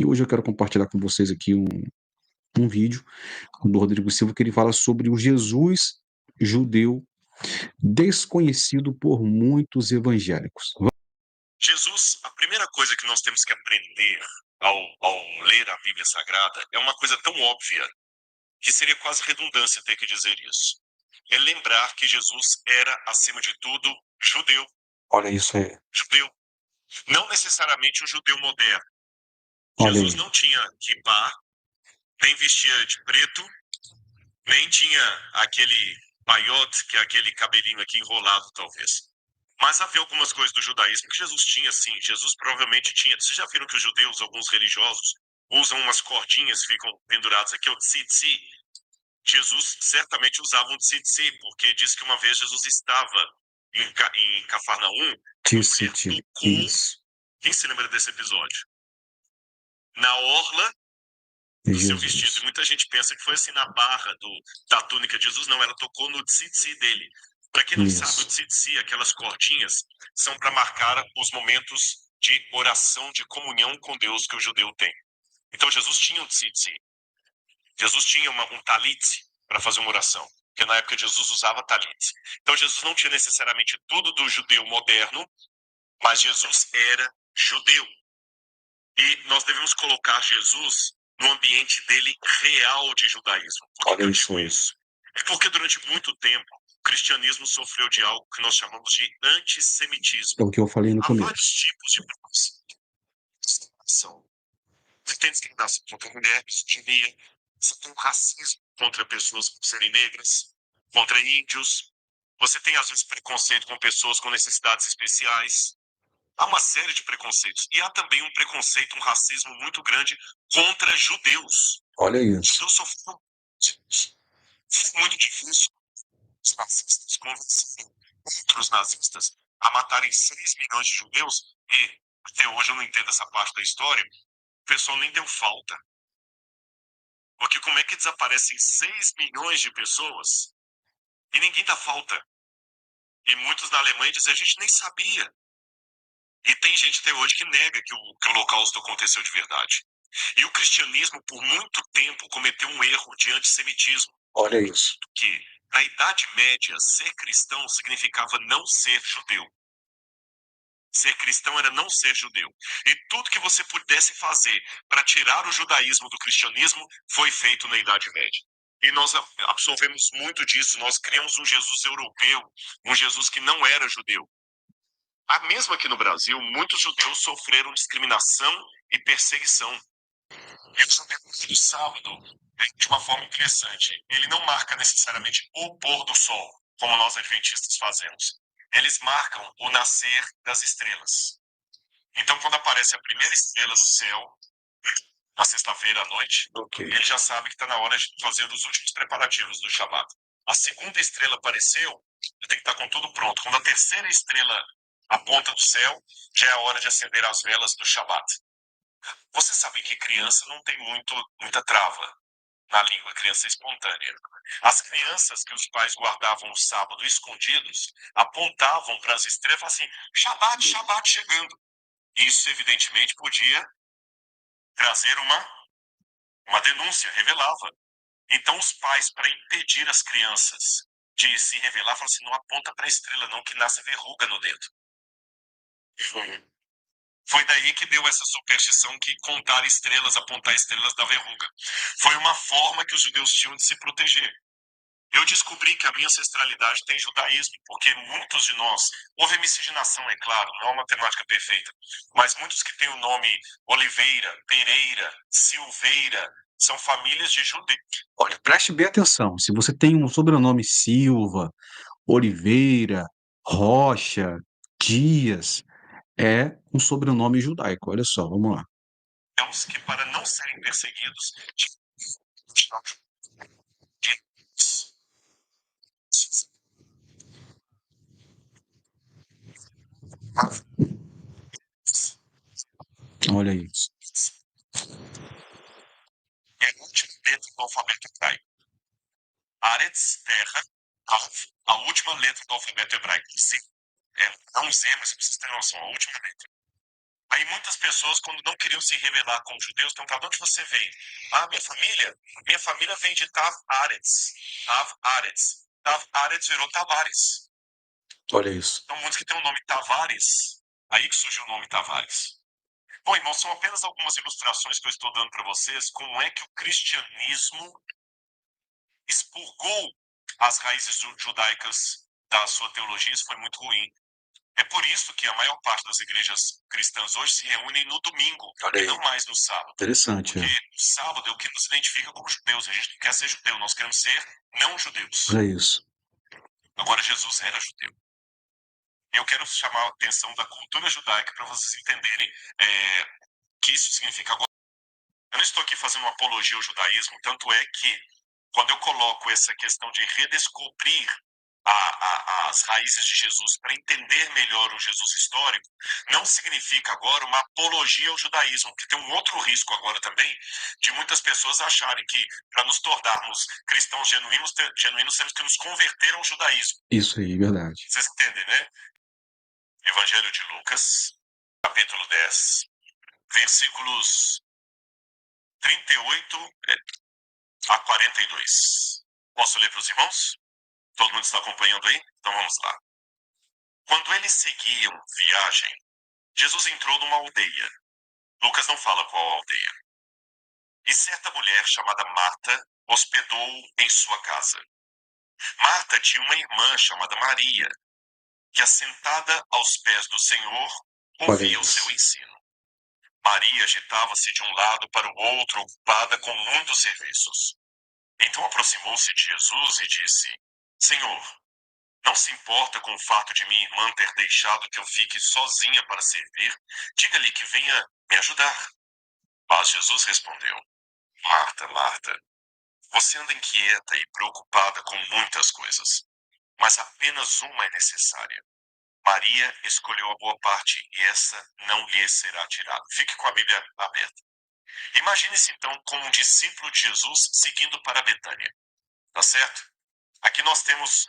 hoje eu quero compartilhar com vocês aqui um vídeo do Rodrigo Silva que ele fala sobre o Jesus judeu desconhecido por muitos evangélicos. Jesus, a primeira coisa que nós temos que aprender ao ler a Bíblia Sagrada é uma coisa tão óbvia que seria quase redundância ter que dizer isso. É lembrar que Jesus era, acima de tudo, judeu. Olha isso aí. Judeu. Não necessariamente um judeu moderno. Olha Jesus aí. não tinha kippah, nem vestia de preto, nem tinha aquele baiote, que é aquele cabelinho aqui enrolado, talvez. Mas havia algumas coisas do judaísmo que Jesus tinha, sim. Jesus provavelmente tinha. Vocês já viram que os judeus, alguns religiosos, usam umas cordinhas, ficam pendurados aqui, o tzitzi. Jesus certamente usava um tzitzi, porque diz que uma vez Jesus estava em Cafarnaum, e uma mulher tocou. Isso. Quem se lembra desse episódio? Na orla do seu vestido. Jesus. E muita gente pensa que foi assim na barra da túnica de Jesus. Não, ela tocou no tzitzi dele. Para quem não sabe, o Isso. tzitzi, aquelas cordinhas, são para marcar os momentos de oração, de comunhão com Deus que o judeu tem. Então Jesus tinha um tzitzi. Jesus tinha um talit para fazer uma oração. Porque na época Jesus usava talit. Então Jesus não tinha necessariamente tudo do judeu moderno, mas Jesus era judeu. E nós devemos colocar Jesus no ambiente dele real de judaísmo. Por que eu digo isso? É porque durante muito tempo o cristianismo sofreu de algo que nós chamamos de antissemitismo. É o que eu falei no Há começo. vários tipos de discriminação. Você tem discriminação contra mulheres, etnia, você tem racismo contra pessoas por serem negras, contra índios, você tem às vezes preconceito com pessoas com necessidades especiais. Há uma série de preconceitos. E há também um preconceito, um racismo muito grande contra judeus. Olha Os isso. judeus sofreram. Foi muito difícil os nazistas convencerem outros nazistas a matarem 6 milhões de judeus. E até hoje eu não entendo essa parte da história. O pessoal nem deu falta. Porque como é que desaparecem 6 milhões de pessoas e ninguém dá falta? E muitos na Alemanha dizem, a gente nem sabia. E tem gente até hoje que nega que o Holocausto aconteceu de verdade. E o cristianismo, por muito tempo, cometeu um erro de antissemitismo. Olha isso. Que, na Idade Média, ser cristão significava não ser judeu. Ser cristão era não ser judeu. E tudo que você pudesse fazer para tirar o judaísmo do cristianismo foi feito na Idade Média. E nós absorvemos muito disso. Nós criamos um Jesus europeu, um Jesus que não era judeu. Mesmo aqui no Brasil, muitos judeus sofreram discriminação e perseguição. E o judeu do sábado, de uma forma interessante, ele não marca necessariamente o pôr do sol, como nós adventistas fazemos. Eles marcam o nascer das estrelas. Então, quando aparece a primeira estrela no céu, na sexta-feira à noite, ele já sabe que está na hora de fazer os últimos preparativos do Shabat. A segunda estrela apareceu, tem que estar com tudo pronto. Quando a terceira estrela a ponta do céu, já é a hora de acender as velas do Shabat. Você sabe que criança não tem muita trava na língua, criança espontânea. As crianças que os pais guardavam no sábado escondidos, apontavam para as estrelas e falavam assim, Shabat, Shabat chegando. Isso, evidentemente, podia trazer uma denúncia, revelava. Então, os pais, para impedir as crianças de se revelar, falavam assim, não aponta para a estrela não, que nasce verruga no dedo. Foi daí que deu essa superstição que contar estrelas, apontar estrelas da verruga. Foi uma forma que os judeus tinham de se proteger. Eu descobri que a minha ancestralidade tem judaísmo, porque muitos de nós, houve miscigenação, é claro, não é uma matemática perfeita, mas muitos que têm o nome Oliveira, Pereira, Silveira, são famílias de judeus. Olha, preste bem atenção. Se você tem um sobrenome Silva, Oliveira, Rocha, Dias, é um sobrenome judaico. Olha só, vamos lá. Que para não serem perseguidos, Olha isso. é a última letra do alfabeto hebraico. Aretz, terra, Tav, a última letra do alfabeto hebraico. Sim, é um Z, mas você precisa ter noção, a última letra. Aí muitas pessoas, quando não queriam se revelar como judeus, perguntavam: de onde você vem? Ah, minha família vem de Tav Aretz. Tav Aretz. Tav Aretz virou Tavares. Olha isso. Então, muitos que têm o nome Tavares, aí que surgiu o nome Tavares. Bom, irmãos, são apenas algumas ilustrações que eu estou dando para vocês, como é que o cristianismo expurgou as raízes judaicas da sua teologia. Isso foi muito ruim. É por isso que a maior parte das igrejas cristãs hoje se reúnem no domingo, Olha e aí. não mais no sábado. Interessante. Porque o sábado é o que nos identifica como judeus. A gente não quer ser judeu, nós queremos ser não judeus. É isso. Agora, Jesus era judeu. Eu quero chamar a atenção da cultura judaica para vocês entenderem o que isso significa. Agora, eu não estou aqui fazendo uma apologia ao judaísmo, tanto é que quando eu coloco essa questão de redescobrir as raízes de Jesus para entender melhor o Jesus histórico, não significa agora uma apologia ao judaísmo, porque tem um outro risco agora também de muitas pessoas acharem que para nos tornarmos cristãos genuínos temos que nos converter ao judaísmo. Isso aí, verdade. Vocês entendem, né? Evangelho de Lucas, capítulo 10, versículos 38 a 42. Posso ler para os irmãos? Todo mundo está acompanhando aí? Então vamos lá. Quando eles seguiam viagem, Jesus entrou numa aldeia. Lucas não fala qual aldeia. E certa mulher chamada Marta hospedou em sua casa. Marta tinha uma irmã chamada Maria, que assentada aos pés do Senhor, ouvia o seu ensino. Maria agitava-se de um lado para o outro, ocupada com muitos serviços. Então aproximou-se de Jesus e disse: Senhor, não se importa com o fato de minha irmã ter deixado que eu fique sozinha para servir? Diga-lhe que venha me ajudar. Mas Jesus respondeu: Marta, Marta, você anda inquieta e preocupada com muitas coisas, mas apenas uma é necessária. Maria escolheu a boa parte e essa não lhe será tirada. Fique com a Bíblia aberta. Imagine-se então como um discípulo de Jesus seguindo para Betânia. Tá certo? Aqui nós temos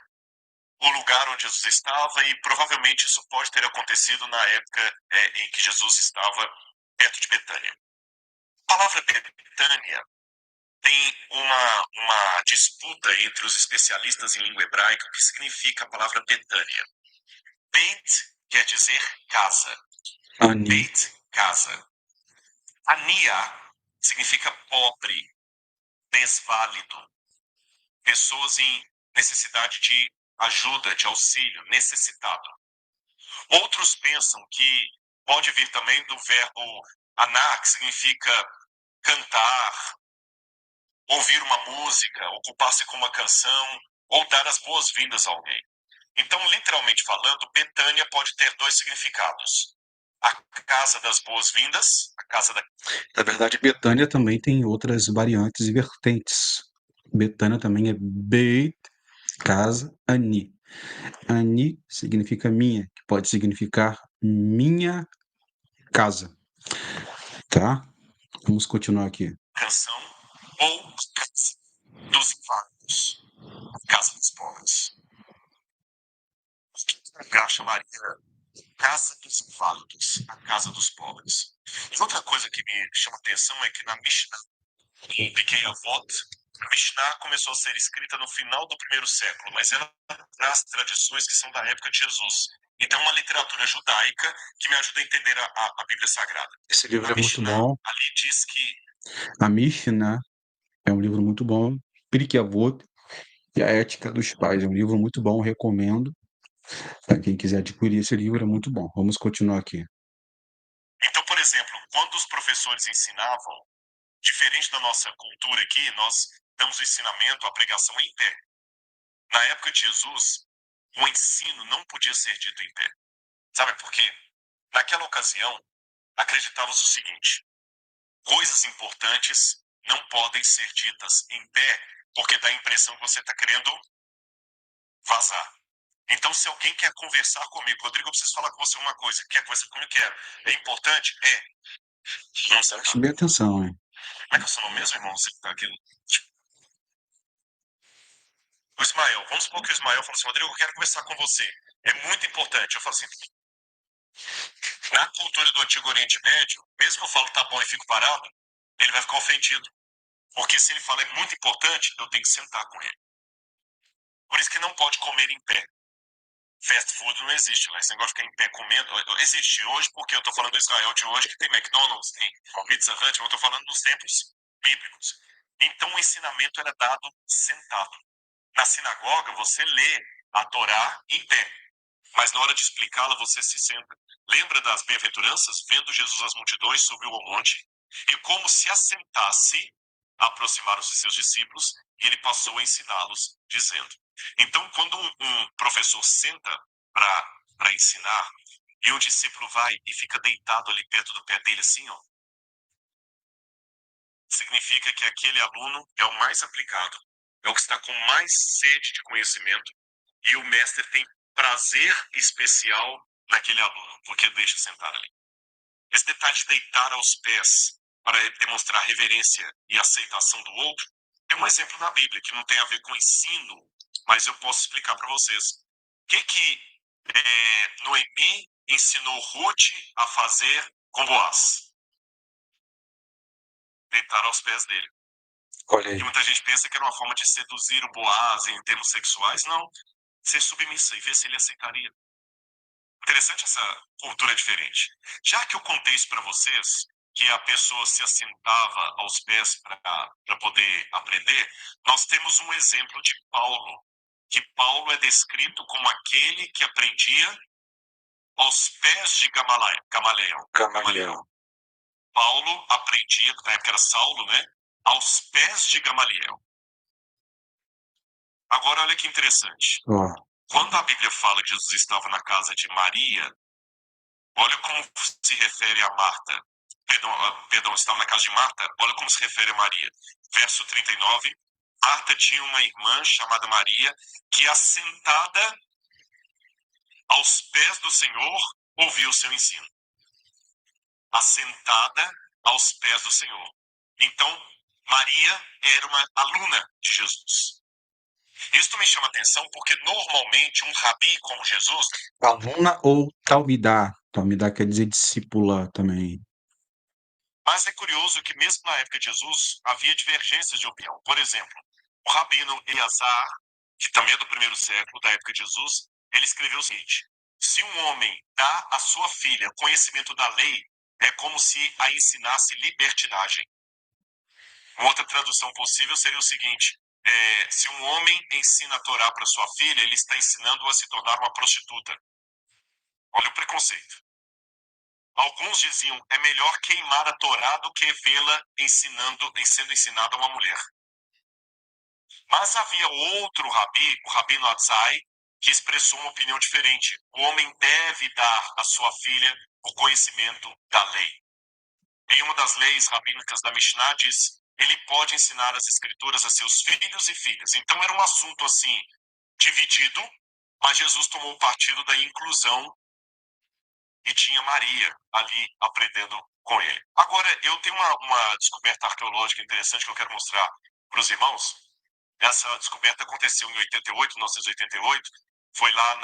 o lugar onde Jesus estava e provavelmente isso pode ter acontecido na época em que Jesus estava perto de Betânia. A palavra Betânia tem uma disputa entre os especialistas em língua hebraica, o que significa a palavra Betânia. Beit quer dizer casa. Ani. Beit, casa. Ania significa pobre, desválido, pessoas em necessidade de ajuda, de auxílio, necessitado. Outros pensam que pode vir também do verbo aná, que significa cantar, ouvir uma música, ocupar-se com uma canção ou dar as boas-vindas a alguém. Então, literalmente falando, Betânia pode ter dois significados. A casa das boas-vindas, a casa da... Na verdade, Betânia também tem outras variantes e vertentes. Betânia também é Beit, casa, Ani. Ani significa minha, que pode significar minha casa. Tá? Vamos continuar aqui. canção ou casa dos inválidos, a casa dos pobres. O lugar chamaria casa dos inválidos, a casa dos pobres. E outra coisa que me chama atenção é que na Mishnah, em Pirkei Avot, a Mishnah começou a ser escrita no final do primeiro século, mas ela traz tradições que são da época de Jesus. Então, uma literatura judaica que me ajuda a entender a Bíblia Sagrada. Esse livro A é muito Mishnah bom. ali diz que A Mishnah é um livro muito bom. Pirkei Avot e a Ética dos Pais é um livro muito bom, recomendo. Para quem quiser adquirir esse livro, é muito bom. Vamos continuar aqui. então, por exemplo, quando os professores ensinavam, diferente da nossa cultura aqui, nós damos o ensinamento, a pregação em pé. Na época de Jesus, o ensino não podia ser dito em pé. Sabe por quê? Naquela ocasião, acreditava-se o seguinte: coisas importantes não podem ser ditas em pé, porque dá a impressão que você está querendo vazar. Então, se alguém quer conversar comigo, Rodrigo, eu preciso falar com você uma coisa. Quer conversar comigo? Quero. É importante? É. Não sei. Preste bem atenção, hein? Como é que é o seu nome mesmo, irmão? Você tá aqui. O Ismael. Vamos supor que o Ismael fala assim: Rodrigo, eu quero conversar com você. É muito importante. Eu falo assim: Na cultura do Antigo Oriente Médio, mesmo que eu falo tá bom e fico parado, ele vai ficar ofendido. Porque se ele fala é muito importante, eu tenho que sentar com ele. Por isso que não pode comer em pé. Fast food não existe lá. Esse negócio de ficar em pé comendo. Existe hoje porque eu estou falando do Israel de hoje, que tem McDonald's, tem Pizza Hut, eu estou falando dos tempos bíblicos. Então o ensinamento era dado sentado. Na sinagoga, você lê a Torá em pé, mas na hora de explicá-la, você se senta. Lembra das bem-aventuranças? Vendo Jesus as multidões, subiu ao monte, e como se assentasse, aproximaram-se seus discípulos, e ele passou a ensiná-los, dizendo. Então, quando um professor senta para ensinar, e o discípulo vai e fica deitado ali perto do pé dele, assim, ó, significa que aquele aluno é o mais aplicado, é o que está com mais sede de conhecimento, e o mestre tem prazer especial naquele aluno, porque deixa sentar ali. Esse detalhe de deitar aos pés para demonstrar reverência e aceitação do outro é um exemplo na Bíblia, que não tem a ver com ensino, mas eu posso explicar para vocês. O que Noemi ensinou Ruth a fazer com Boaz? Deitar aos pés dele. Olha E aí. muita gente pensa que era uma forma de seduzir o Boaz em termos sexuais. Não. Ser submissa e ver se ele aceitaria. Interessante essa cultura diferente. Já que eu contei isso para vocês, que a pessoa se assentava aos pés para poder aprender, nós temos um exemplo de Paulo, que Paulo é descrito como aquele que aprendia aos pés de Gamaliel. Paulo aprendia, na época era Saulo, né? Aos pés de Gamaliel. Agora, olha que interessante. Ó, Quando a Bíblia fala que Jesus estava na casa de Maria, olha como se refere a Marta. Perdão, estava na casa de Marta, olha como se refere a Maria. Verso 39, Marta tinha uma irmã chamada Maria, que assentada aos pés do Senhor, ouviu o seu ensino. Assentada aos pés do Senhor. Então, Maria era uma aluna de Jesus. Isso me chama atenção porque normalmente um rabi como Jesus. aluna ou talmidá. Talmidá quer dizer discípula também. Mas é curioso que mesmo na época de Jesus havia divergências de opinião. Por exemplo, o rabino Eleazar, que também é do primeiro século, da época de Jesus, ele escreveu o seguinte: se um homem dá à sua filha conhecimento da lei, é como se a ensinasse libertinagem. Uma outra tradução possível seria o seguinte: se um homem ensina a Torá para sua filha, ele está ensinando a se tornar uma prostituta. Olha o preconceito. Alguns diziam, é melhor queimar a Torá do que vê-la sendo ensinada a uma mulher. Mas havia outro rabi, o Rabino Atzai, que expressou uma opinião diferente. O homem deve dar à sua filha o conhecimento da lei. Em uma das leis rabínicas da Mishnah diz, ele pode ensinar as escrituras a seus filhos e filhas. Então era um assunto assim, dividido, mas Jesus tomou o partido da inclusão e tinha Maria ali aprendendo com ele. Agora, eu tenho uma descoberta arqueológica interessante que eu quero mostrar para os irmãos. Essa descoberta aconteceu em 1988, foi lá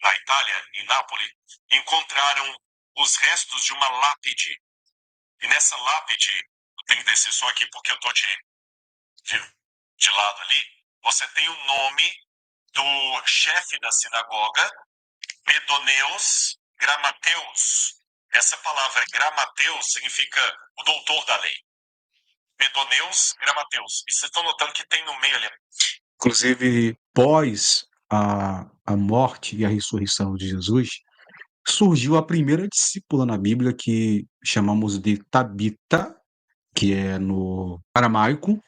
na Itália, em Nápoles. Encontraram os restos de uma lápide. E nessa lápide, eu tenho que descer só aqui porque eu estou de lado ali, você tem o nome do chefe da sinagoga, Pedoneus Gramateus. Essa palavra Gramateus significa o doutor da lei. Pedoneus Gramateus. E vocês estão notando que tem no meio ali. Inclusive, pós a morte e a ressurreição de Jesus, surgiu a primeira discípula na Bíblia que chamamos de Tabita, que é no aramaico,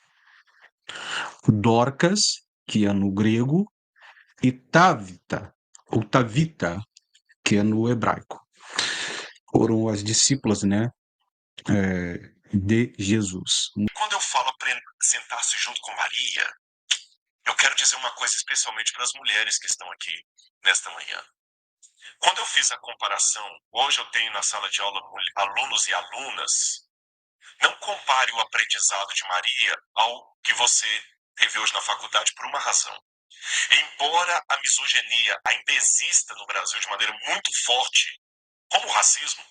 Dorcas, que é no grego, e Tavita, ou Tavita, que é no hebraico. Foram as discípulas, né, de Jesus. Quando eu falo sentar-se junto com Maria, eu quero dizer uma coisa especialmente para as mulheres que estão aqui nesta manhã. Quando eu fiz a comparação, hoje eu tenho na sala de aula alunos e alunas, não compare o aprendizado de Maria ao que você teve hoje na faculdade por uma razão. Embora a misoginia ainda exista no Brasil de maneira muito forte, como o racismo,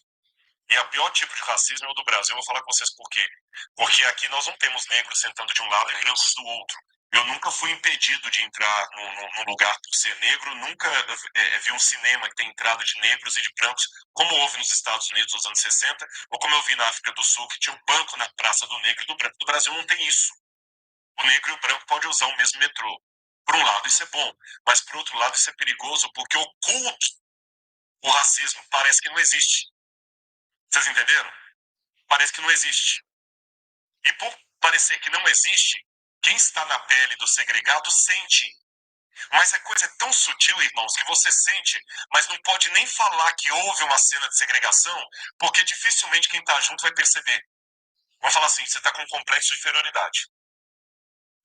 e o pior tipo de racismo é o do Brasil, eu vou falar com vocês por quê. Porque aqui nós não temos negros sentando de um lado e brancos do outro. Eu nunca fui impedido de entrar num lugar por ser negro, nunca vi um cinema que tem entrada de negros e de brancos, como houve nos Estados Unidos nos anos 60, ou como eu vi na África do Sul, que tinha um banco na Praça do Negro e do Branco. No Brasil não tem isso. O negro e o branco podem usar o mesmo metrô. Por um lado, isso é bom, mas por outro lado, isso é perigoso, porque oculta o racismo parece que não existe. Vocês entenderam? Parece que não existe. E por parecer que não existe, quem está na pele do segregado sente. Mas a coisa é tão sutil, irmãos, que você sente, mas não pode nem falar que houve uma cena de segregação, porque dificilmente quem está junto vai perceber. Vamos falar assim, você está com um complexo de inferioridade.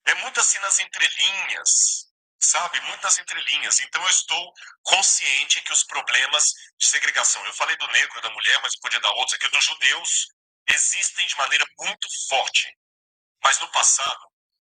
É muito assim nas entrelinhas, sabe? Muitas entrelinhas. Então eu estou consciente que os problemas de segregação, eu falei do negro, da mulher, mas podia dar outros aqui, dos judeus, existem de maneira muito forte. Mas no passado,